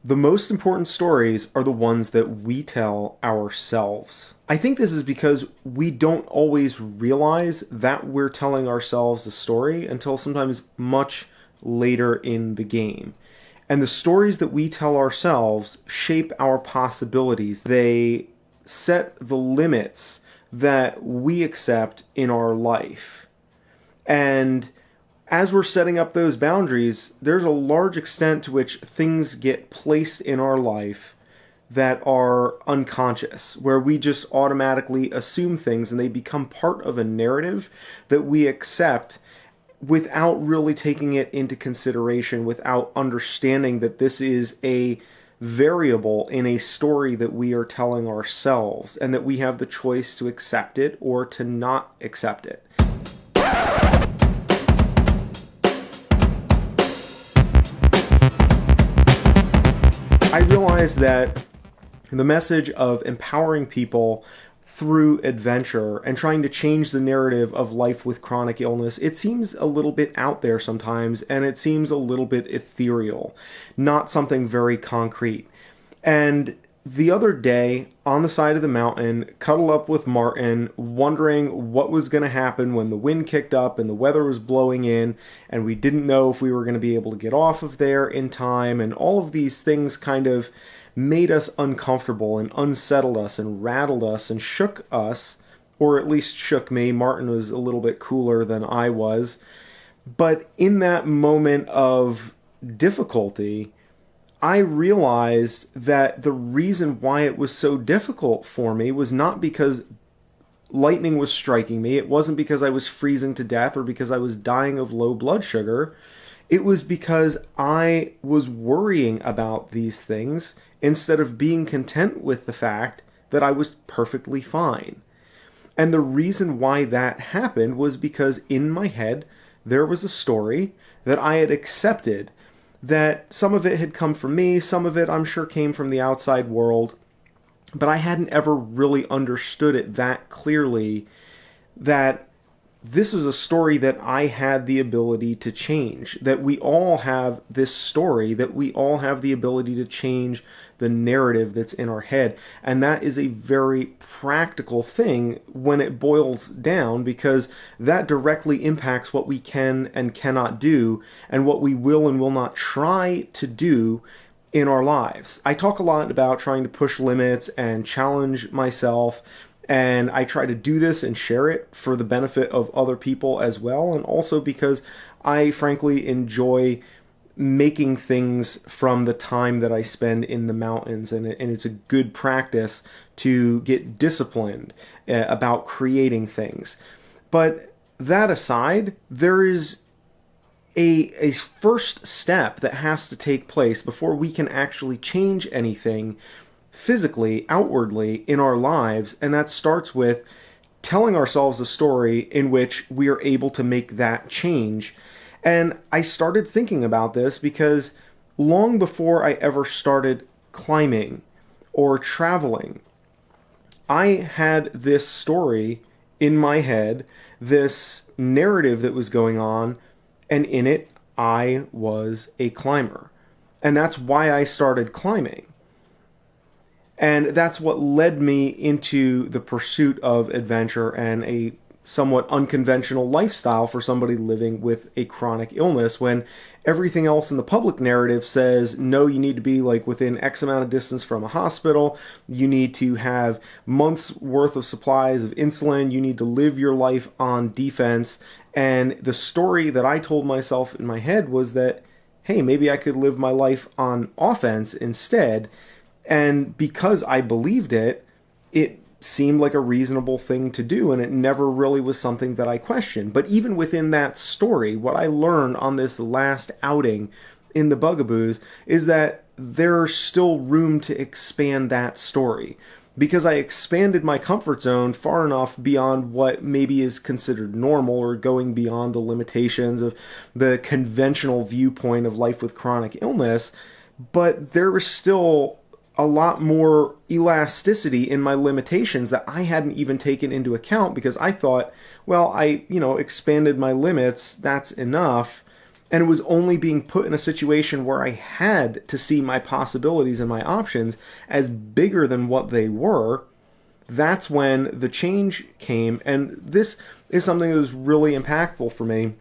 The most important stories are the ones that we tell ourselves. I think this is because we don't always realize that we're telling ourselves a story until sometimes much later in the game. And the stories that we tell ourselves shape our possibilities. They set the limits that we accept in our life. And as we're setting up those boundaries, there's a large extent to which things get placed in our life that are unconscious, where we just automatically assume things and they become part of a narrative that we accept without really taking it into consideration, without understanding that this is a variable in a story that we are telling ourselves and that we have the choice to accept it or to not accept it. I realize that the message of empowering people through adventure and trying to change the narrative of life with chronic illness, it seems a little bit out there sometimes, and it seems a little bit ethereal, not something very concrete. And the other day, on the side of the mountain, cuddled up with Martin, wondering what was going to happen when the wind kicked up and the weather was blowing in, and we didn't know if we were going to be able to get off of there in time, and all of these things kind of made us uncomfortable and unsettled us and rattled us and shook us, or at least shook me. Martin was a little bit cooler than I was. But in that moment of difficulty, I realized that the reason why it was so difficult for me was not because lightning was striking me. It wasn't because I was freezing to death or because I was dying of low blood sugar. It was because I was worrying about these things instead of being content with the fact that I was perfectly fine. And the reason why that happened was because in my head there was a story that I had accepted, that some of it had come from me, some of it I'm sure came from the outside world, but I hadn't ever really understood it that clearly, that this was a story that I had the ability to change, that we all have this story, that we all have the ability to change the narrative that's in our head. And that is a very practical thing when it boils down, because that directly impacts what we can and cannot do and what we will and will not try to do in our lives. I talk a lot about trying to push limits and challenge myself, and I try to do this and share it for the benefit of other people as well, and also because I frankly enjoy making things from the time that I spend in the mountains, and it's a good practice to get disciplined about creating things. But that aside, there is a first step that has to take place before we can actually change anything physically, outwardly in our lives, and that starts with telling ourselves a story in which we are able to make that change. And I started thinking about this because long before I ever started climbing or traveling, I had this story in my head, this narrative that was going on, and in it I was a climber. And that's why I started climbing. And that's what led me into the pursuit of adventure and a somewhat unconventional lifestyle for somebody living with a chronic illness, when everything else in the public narrative says, no, you need to be like within X amount of distance from a hospital, you need to have months worth of supplies of insulin, you need to live your life on defense. And the story that I told myself in my head was that, hey, maybe I could live my life on offense instead. And because I believed it, it seemed like a reasonable thing to do, and it never really was something that I questioned. But even within that story, what I learned on this last outing in the Bugaboos is that there's still room to expand that story, because I expanded my comfort zone far enough beyond what maybe is considered normal, or going beyond the limitations of the conventional viewpoint of life with chronic illness. But there was still a lot more elasticity in my limitations that I hadn't even taken into account, because I thought, well, I expanded my limits, that's enough. and it was only being put in a situation where I had to see my possibilities and my options as bigger than what they were, that's when the change came. And this is something that was really impactful for me.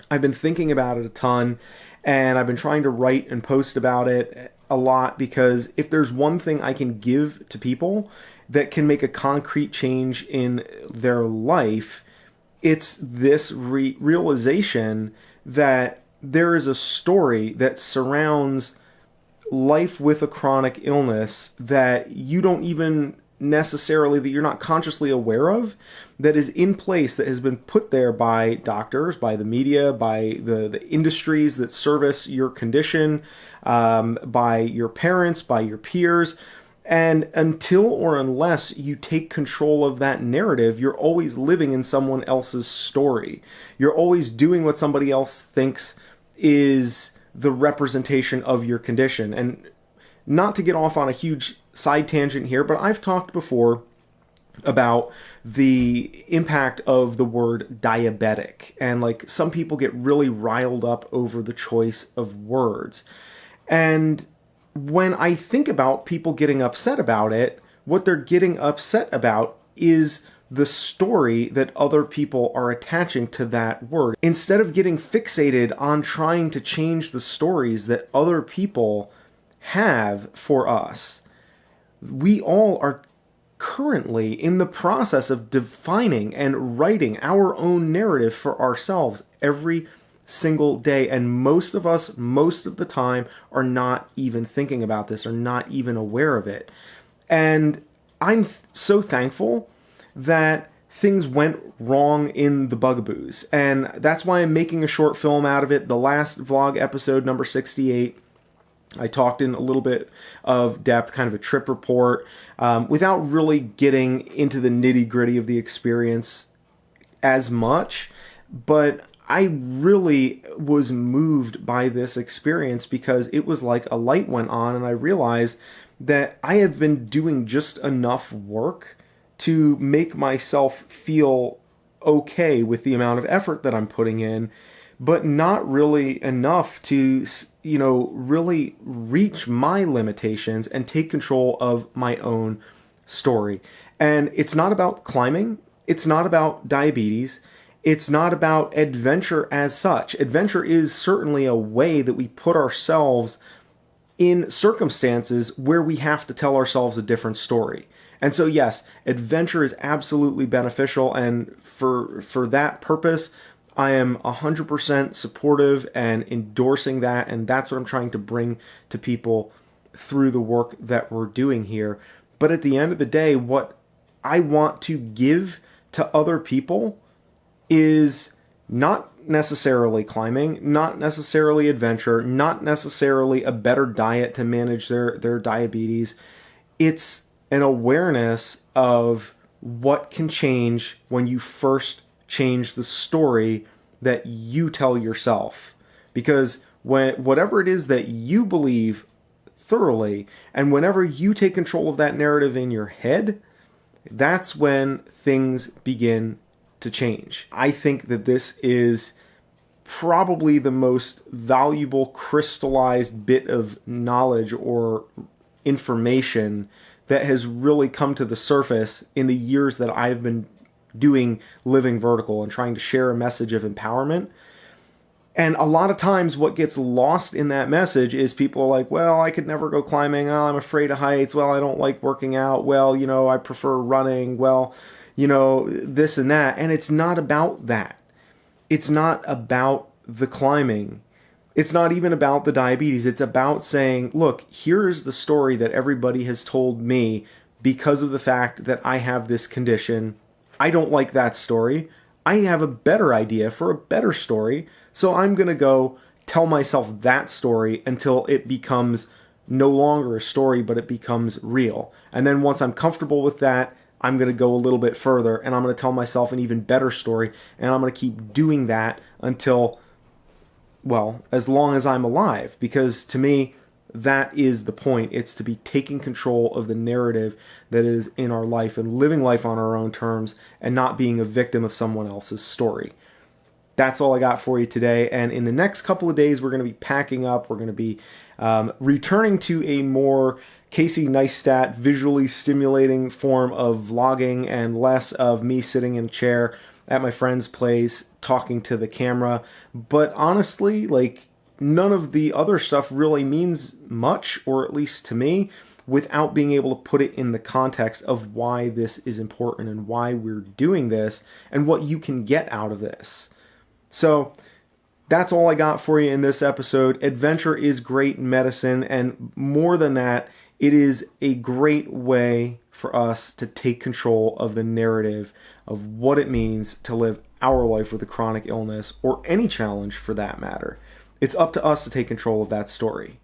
I've been thinking about it a ton, and I've been trying to write and post about it a lot, because if there's one thing I can give to people that can make a concrete change in their life, it's this realization that there is a story that surrounds life with a chronic illness that you don't even necessarily, that you're not consciously aware of, that is in place, that has been put there by doctors, by the media, by the industries that service your condition, by your parents, by your peers. And until or unless you take control of that narrative, you're always living in someone else's story. You're always doing what somebody else thinks is the representation of your condition. And not to get off on a huge side tangent here, but I've talked before about the impact of the word diabetic. And like, some people get really riled up over the choice of words. And when I think about people getting upset about it, what they're getting upset about is the story that other people are attaching to that word. Instead of getting fixated on trying to change the stories that other people have for us, we all are currently in the process of defining and writing our own narrative for ourselves every single day. And most of us, most of the time, are not even thinking about this, or not even aware of it. And I'm so thankful that things went wrong in the Bugaboos. And that's why I'm making a short film out of it. The last vlog episode, number 68, I talked in a little bit of depth, kind of a trip report, without really getting into the nitty-gritty of the experience as much. But I really was moved by this experience, because it was like a light went on, and I realized that I have been doing just enough work to make myself feel okay with the amount of effort that I'm putting in, but not really enough to, really reach my limitations and take control of my own story. And it's not about climbing. It's not about diabetes. It's not about adventure as such. Adventure is certainly a way that we put ourselves in circumstances where we have to tell ourselves a different story. And so, yes, adventure is absolutely beneficial, and for that purpose, I am 100% supportive and endorsing that, and that's what I'm trying to bring to people through the work that we're doing here. But at the end of the day, what I want to give to other people is not necessarily climbing, not necessarily adventure, not necessarily a better diet to manage their diabetes. It's an awareness of what can change when you first change the story that you tell yourself. Because whatever it is that you believe thoroughly, and whenever you take control of that narrative in your head, that's when things begin to change. I think that this is probably the most valuable crystallized bit of knowledge or information that has really come to the surface in the years that I've been doing Living Vertical and trying to share a message of empowerment. And a lot of times what gets lost in that message is people are like, well, I could never go climbing. Oh, I'm afraid of heights. Well, I don't like working out. Well, I prefer running. Well, this and that. And it's not about that. It's not about the climbing. It's not even about the diabetes. It's about saying, look, here's the story that everybody has told me because of the fact that I have this condition. I don't like that story. I have a better idea for a better story. So I'm going to go tell myself that story until it becomes no longer a story, but it becomes real. And then once I'm comfortable with that, I'm going to go a little bit further, and I'm going to tell myself an even better story, and I'm going to keep doing that until, well, as long as I'm alive. Because to me, that is the point. It's to be taking control of the narrative that is in our life and living life on our own terms, and not being a victim of someone else's story. That's all I got for you today. And in the next couple of days, we're going to be packing up. We're going to be returning to a more Casey Neistat visually stimulating form of vlogging and less of me sitting in a chair at my friend's place talking to the camera. But honestly, like, none of the other stuff really means much, or at least to me, without being able to put it in the context of why this is important and why we're doing this and what you can get out of this. So that's all I got for you in this episode. Adventure is great medicine, and more than that, it is a great way for us to take control of the narrative of what it means to live our life with a chronic illness, or any challenge for that matter. It's up to us to take control of that story.